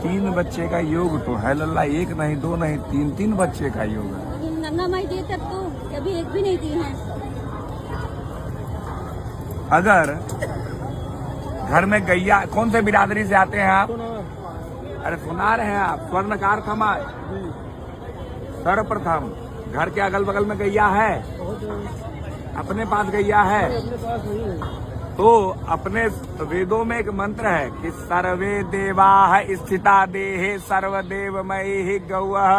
तीन बच्चे का योग तो है लल्ला, एक नहीं दो नहीं तीन बच्चे का योग है। गंगा माई दे तक तो अभी एक भी नहीं दी है। अगर घर में गैया, कौन से बिरादरी से आते हैं आप? अरे सुना रहे हैं आप, स्वर्णकार समाज। सर्वप्रथम घर के अगल बगल में गैया है? अपने पास गैया है? तो अपने वेदों में एक मंत्र है कि सर्वे देवाः स्थिता देहे सर्वदेवमयी गौः,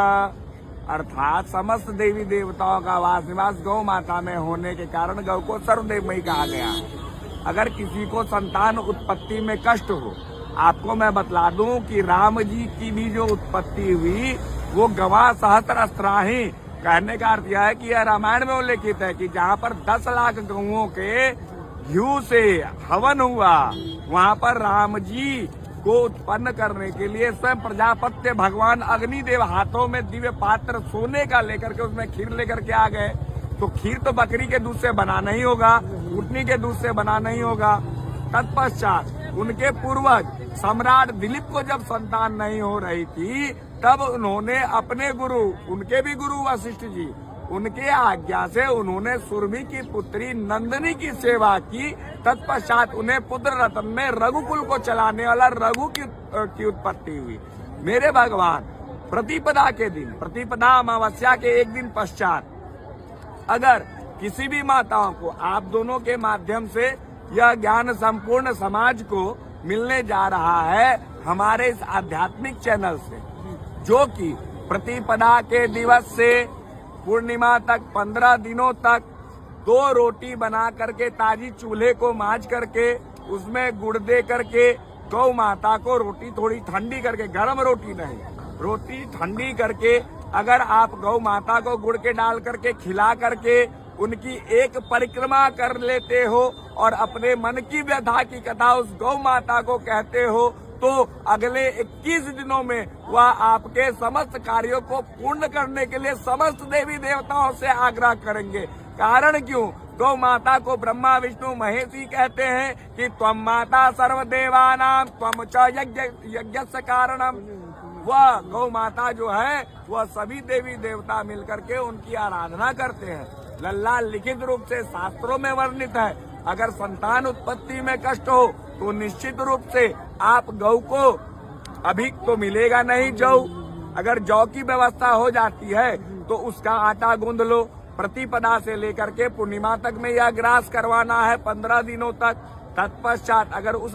अर्थात समस्त देवी देवताओं का वास निवास गौ माता में होने के कारण गौ को सर्वदेवमयी कहा गया। अगर किसी को संतान उत्पत्ति में कष्ट हो, आपको मैं बतला दूं कि राम जी की भी जो उत्पत्ति हुई वो गवा सहस्त्राहि, कहने का अर्थ यह है कि यह रामायण में उल्लेखित है कि जहाँ पर 10 लाख गौओं के घी से हवन हुआ, वहाँ पर राम जी को उत्पन्न करने के लिए स्वयं प्रजापत्य भगवान अग्निदेव हाथों में दिव्य पात्र सोने का लेकर के उसमें खीर लेकर के आ गए। तो खीर तो बकरी के दूध से बना नहीं होगा, ऊँटनी के दूध से बना नहीं होगा। तत्पश्चात उनके पूर्वज सम्राट दिलीप को जब संतान नहीं हो रही थी, तब उन्होंने अपने गुरु, उनके भी गुरु वशिष्ठ जी, उनके आज्ञा से उन्होंने सुरभि की पुत्री नंदिनी की सेवा की। तत्पश्चात उन्हें पुत्र रत्न में रघुकुल को चलाने वाला रघु की उत्पत्ति हुई। मेरे भगवान प्रतिपदा के दिन, प्रतिपदा अमावस्या के एक दिन पश्चात अगर किसी भी माताओं को आप दोनों के माध्यम से यह ज्ञान संपूर्ण समाज को मिलने जा रहा है हमारे इस आध्यात्मिक चैनल से, जो कि प्रतिपदा के दिवस से पूर्णिमा तक 15 दिनों तक 2 रोटी बना करके ताजी चूल्हे को मांज करके उसमें गुड़ दे करके गौ माता को रोटी थोड़ी ठंडी करके, गर्म रोटी नहीं, रोटी ठंडी करके अगर आप गौ माता को गुड़ के डाल करके खिला करके उनकी एक परिक्रमा कर लेते हो और अपने मन की व्यथा की कथा उस गौ माता को कहते हो, तो अगले 21 दिनों में वह आपके समस्त कार्यों को पूर्ण करने के लिए समस्त देवी देवताओं से आग्रह करेंगे। कारण क्यों? गौ माता को ब्रह्मा विष्णु महेश कहते हैं कि त्वम माता सर्वदेवानां त्वम च यज्ञस्य कारणम। वह गौ माता जो है वह सभी देवी देवता मिलकर के उनकी आराधना करते हैं। लल्ला लिखित रूप से शास्त्रों में वर्णित है, अगर संतान उत्पत्ति में कष्ट हो तो निश्चित रूप से आप गौ को, अभी तो मिलेगा नहीं जौ, अगर जौ की व्यवस्था हो जाती है तो उसका आटा गूंद लो। प्रतिपदा से लेकर के पूर्णिमा तक में यह ग्रास करवाना है 15 दिनों तक। तत्पश्चात अगर उस